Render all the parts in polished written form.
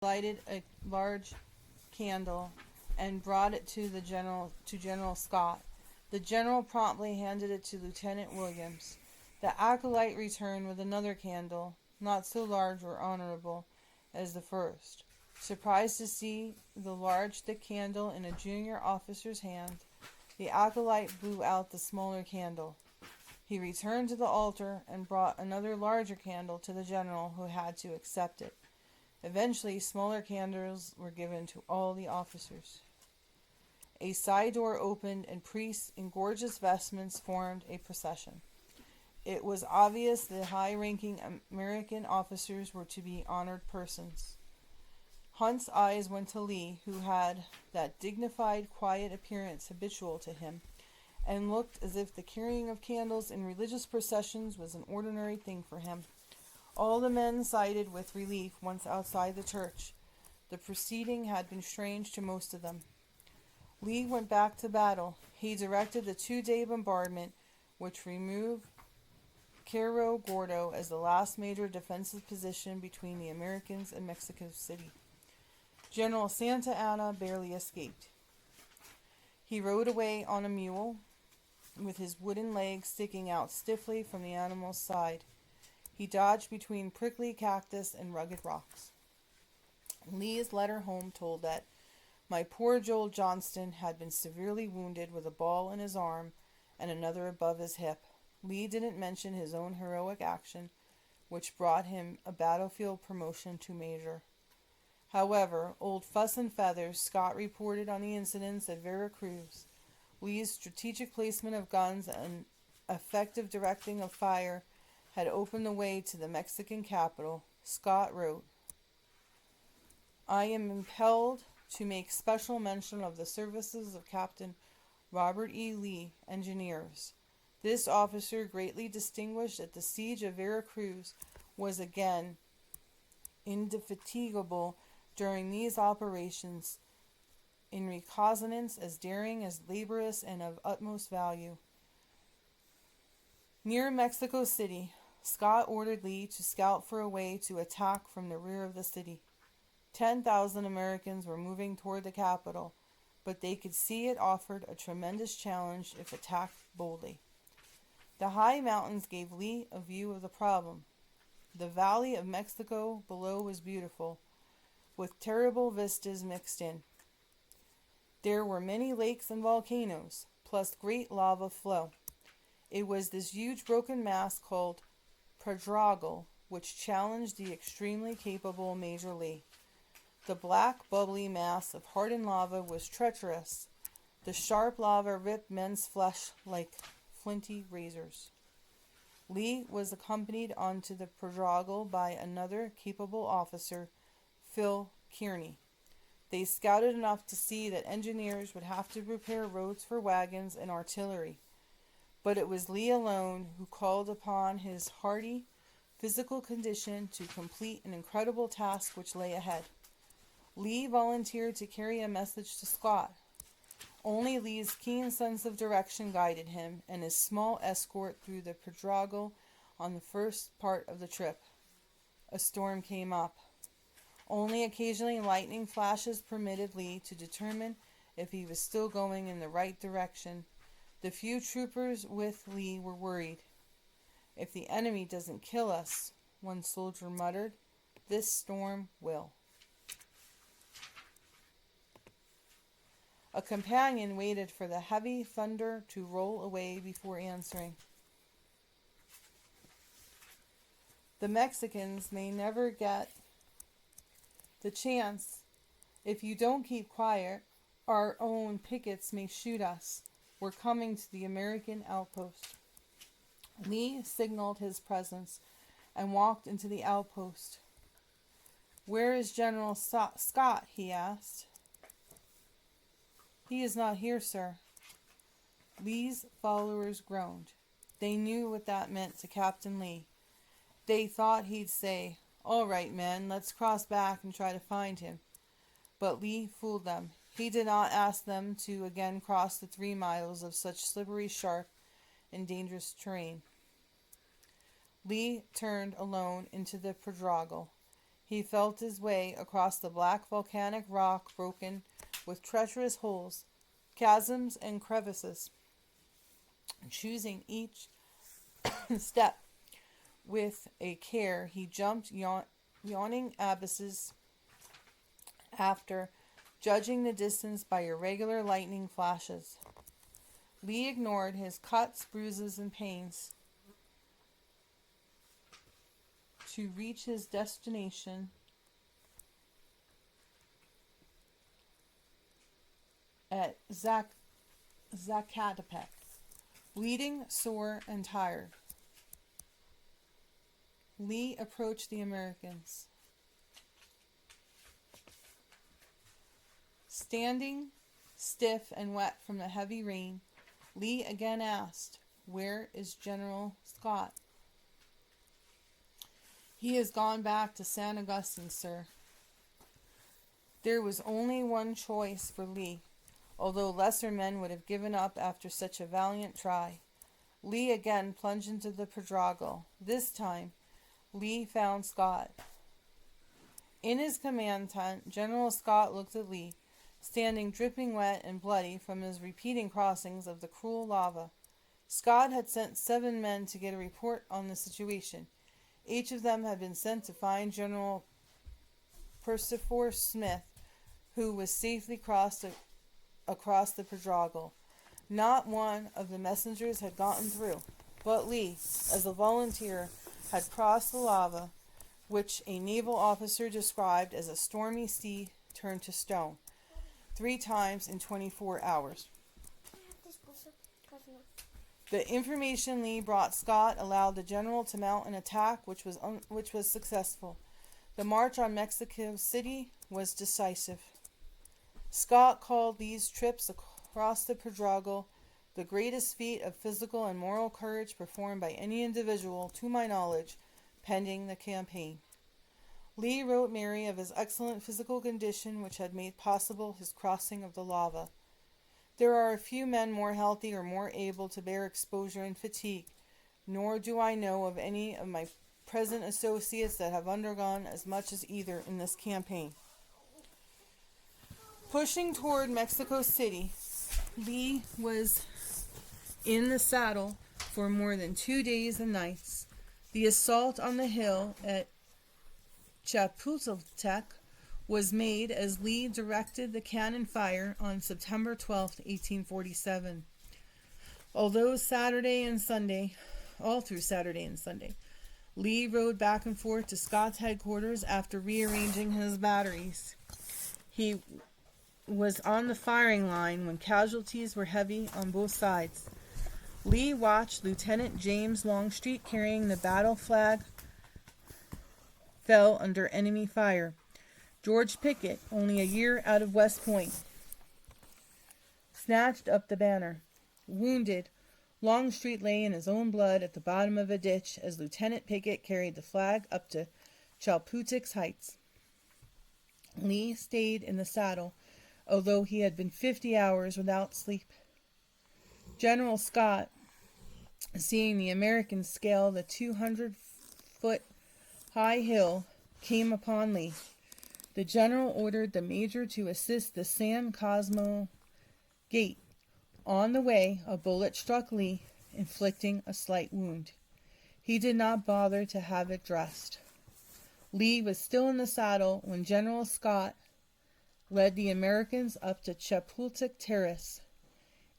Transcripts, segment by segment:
lighted a large candle and brought it to General Scott. The general promptly handed it to Lieutenant Williams. The acolyte returned with another candle, not so large or honorable as the first. Surprised to see the large, thick candle in a junior officer's hand, the acolyte blew out the smaller candle. He returned to the altar and brought another larger candle to the general, who had to accept it. Eventually, smaller candles were given to all the officers. A side door opened, and priests in gorgeous vestments formed a procession. It was obvious the high-ranking American officers were to be honored persons. Hunt's eyes went to Lee, who had that dignified, quiet appearance habitual to him, and looked as if the carrying of candles in religious processions was an ordinary thing for him. All the men sighed with relief once outside the church. The proceeding had been strange to most of them. Lee went back to battle. He directed the 2-day bombardment, which removed Cerro Gordo as the last major defensive position between the Americans and Mexico City. General Santa Anna barely escaped. He rode away on a mule, with his wooden legs sticking out stiffly from the animal's side. He dodged between prickly cactus and rugged rocks. Lee's letter home told that my poor Joel Johnston had been severely wounded with a ball in his arm and another above his hip. Lee didn't mention his own heroic action, which brought him a battlefield promotion to major. However, old Fuss and Feathers Scott reported on the incidents at Vera Cruz. Lee's strategic placement of guns and effective directing of fire had opened the way to the Mexican capital. Scott wrote, I am impelled to make special mention of the services of Captain Robert E. Lee, engineers. This officer, greatly distinguished at the siege of Vera Cruz, was again indefatigable during these operations, in reconnaissance as daring as laborious and of utmost value. Near Mexico City, Scott ordered Lee to scout for a way to attack from the rear of the city. 10,000 Americans were moving toward the capital, but they could see it offered a tremendous challenge if attacked boldly. The high mountains gave Lee a view of the problem. The valley of Mexico below was beautiful, with terrible vistas mixed in. There were many lakes and volcanoes, plus great lava flow. It was this huge broken mass called Pedregal which challenged the extremely capable Major Lee. The black, bubbly mass of hardened lava was treacherous. The sharp lava ripped men's flesh like flinty razors. Lee was accompanied onto the Pedregal by another capable officer, Phil Kearny. They scouted enough to see that engineers would have to prepare roads for wagons and artillery. But it was Lee alone who called upon his hardy physical condition to complete an incredible task which lay ahead. Lee volunteered to carry a message to Scott. Only Lee's keen sense of direction guided him and his small escort through the Pedregal on the first part of the trip. A storm came up. Only occasionally lightning flashes permitted Lee to determine if he was still going in the right direction. The few troopers with Lee were worried. "If the enemy doesn't kill us," one soldier muttered, "this storm will." A companion waited for the heavy thunder to roll away before answering. "The Mexicans may never get the chance. If you don't keep quiet, our own pickets may shoot us. We're coming to the American outpost." Lee signaled his presence and walked into the outpost. "Where is General Scott?" he asked. "He is not here, sir." Lee's followers groaned. They knew what that meant to Captain Lee. They thought he'd say, "All right, men, let's cross back and try to find him." But Lee fooled them. He did not ask them to again cross the 3 miles of such slippery, sharp, and dangerous terrain. Lee turned alone into the Pedregal. He felt his way across the black volcanic rock broken with treacherous holes, chasms, and crevices, choosing each step with a care. He jumped yawning abysses after judging the distance by irregular lightning flashes. Lee ignored his cuts, bruises, and pains to reach his destination at Zacatepec. Bleeding, sore, and tired, Lee approached the Americans. Standing stiff and wet from the heavy rain, Lee again asked, "Where is General Scott?" "He has gone back to San Augustine, sir." There was only one choice for Lee, although lesser men would have given up after such a valiant try. Lee again plunged into the Pedregal. This time, Lee found Scott. In his command tent, General Scott looked at Lee, standing dripping wet and bloody from his repeating crossings of the cruel lava. Scott had sent 7 men to get a report on the situation. Each of them had been sent to find General Percifor Smith, who was safely across the Pedregal. Not one of the messengers had gotten through, but Lee, as a volunteer, had crossed the lava, which a naval officer described as a stormy sea turned to stone, 3 times in 24 hours. The information Lee brought Scott allowed the general to mount an attack which was successful. The march on Mexico City was decisive. Scott called Lee's trips across the Pedregal the greatest feat of physical and moral courage performed by any individual, to my knowledge, pending the campaign. Lee wrote Mary of his excellent physical condition which had made possible his crossing of the lava. There are a few men more healthy or more able to bear exposure and fatigue, nor do I know of any of my present associates that have undergone as much as either in this campaign. Pushing toward Mexico City, Lee was in the saddle for more than 2 days and nights. The assault on the hill at Chapultepec was made as Lee directed the cannon fire on September 12, 1847. All through Saturday and Sunday, Lee rode back and forth to Scott's headquarters after rearranging his batteries. He was on the firing line when casualties were heavy on both sides. Lee watched Lieutenant James Longstreet carrying the battle flag fell under enemy fire. George Pickett, only a year out of West Point, snatched up the banner. Wounded, Longstreet lay in his own blood at the bottom of a ditch as Lieutenant Pickett carried the flag up to Chapultepec Heights. Lee stayed in the saddle, although he had been 50 hours without sleep. General Scott, seeing the Americans scale the 200-foot high hill, came upon Lee. The general ordered the major to assist the San Cosmo gate. On the way, a bullet struck Lee, inflicting a slight wound. He did not bother to have it dressed. Lee was still in the saddle when General Scott led the Americans up to Chapultepec Terrace.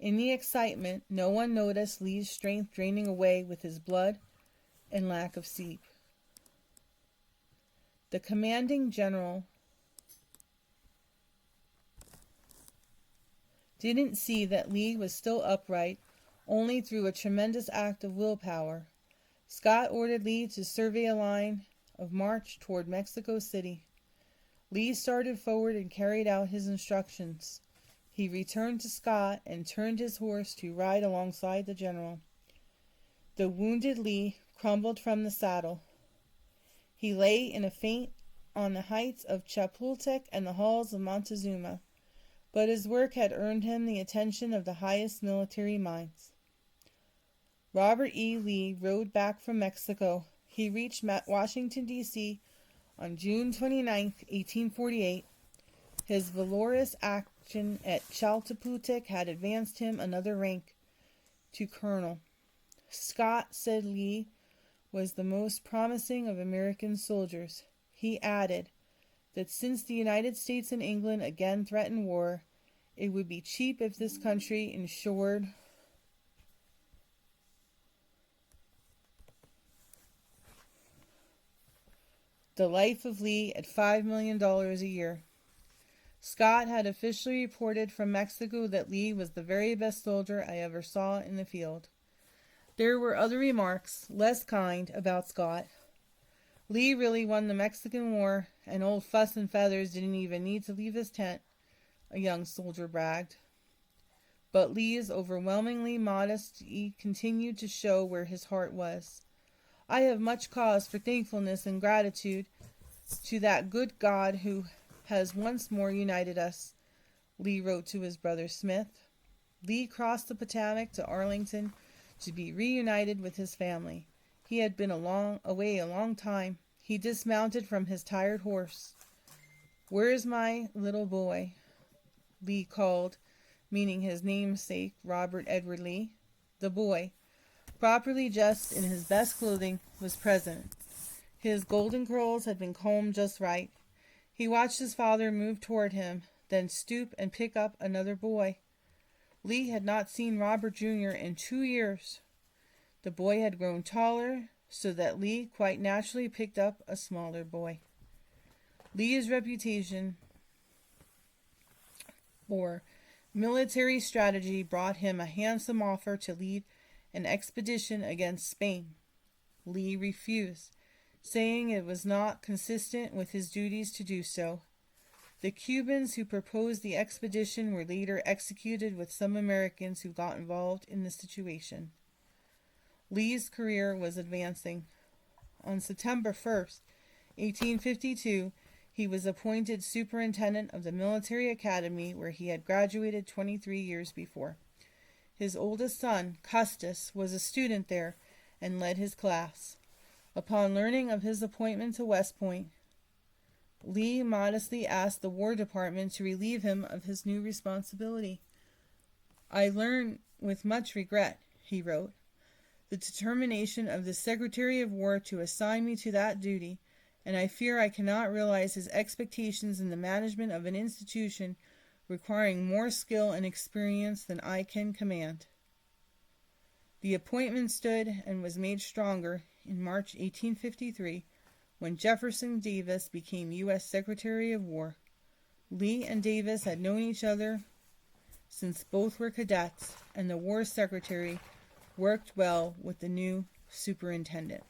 In the excitement, no one noticed Lee's strength draining away with his blood and lack of sleep. The commanding general didn't see that Lee was still upright only through a tremendous act of willpower. Scott ordered Lee to survey a line of march toward Mexico City. Lee started forward and carried out his instructions. He returned to Scott and turned his horse to ride alongside the general. The wounded Lee crumbled from the saddle. He lay in a faint on the heights of Chapultepec and the halls of Montezuma, but his work had earned him the attention of the highest military minds. Robert E. Lee rode back from Mexico. He reached Washington, D.C. On June 29th, 1848, his valorous action at Chapultepec had advanced him another rank to colonel. Scott said Lee was the most promising of American soldiers. He added that since the United States and England again threatened war, it would be cheap if this country ensured the life of Lee at $5 million a year. Scott had officially reported from Mexico that Lee was the very best soldier I ever saw in the field. There were other remarks, less kind, about Scott. Lee really won the Mexican War, and old Fuss and Feathers didn't even need to leave his tent, a young soldier bragged. But Lee's overwhelmingly modesty continued to show where his heart was. I have much cause for thankfulness and gratitude to that good God who has once more united us, Lee wrote to his brother Smith. Lee crossed the Potomac to Arlington to be reunited with his family. He had been away a long time. He dismounted from his tired horse. "Where is my little boy?" Lee called, meaning his namesake, Robert Edward Lee. The boy, properly dressed in his best clothing, was present. His golden curls had been combed just right. He watched his father move toward him, then stoop and pick up another boy. Lee had not seen Robert Jr. in 2 years. The boy had grown taller, so that Lee quite naturally picked up a smaller boy. Lee's reputation for military strategy brought him a handsome offer to lead an expedition against Spain. Lee refused, saying it was not consistent with his duties to do so. The Cubans who proposed the expedition were later executed with some Americans who got involved in the situation. Lee's career was advancing. On September 1st, 1852, he was appointed superintendent of the military academy where he had graduated 23 years before. His oldest son, Custis, was a student there and led his class. Upon learning of his appointment to West Point, Lee modestly asked the War Department to relieve him of his new responsibility. "I learn with much regret," he wrote, "the determination of the Secretary of War to assign me to that duty, and I fear I cannot realize his expectations in the management of an institution requiring more skill and experience than I can command." The appointment stood and was made stronger in March 1853 when Jefferson Davis became U.S. Secretary of War. Lee and Davis had known each other since both were cadets, and the War Secretary worked well with the new superintendent.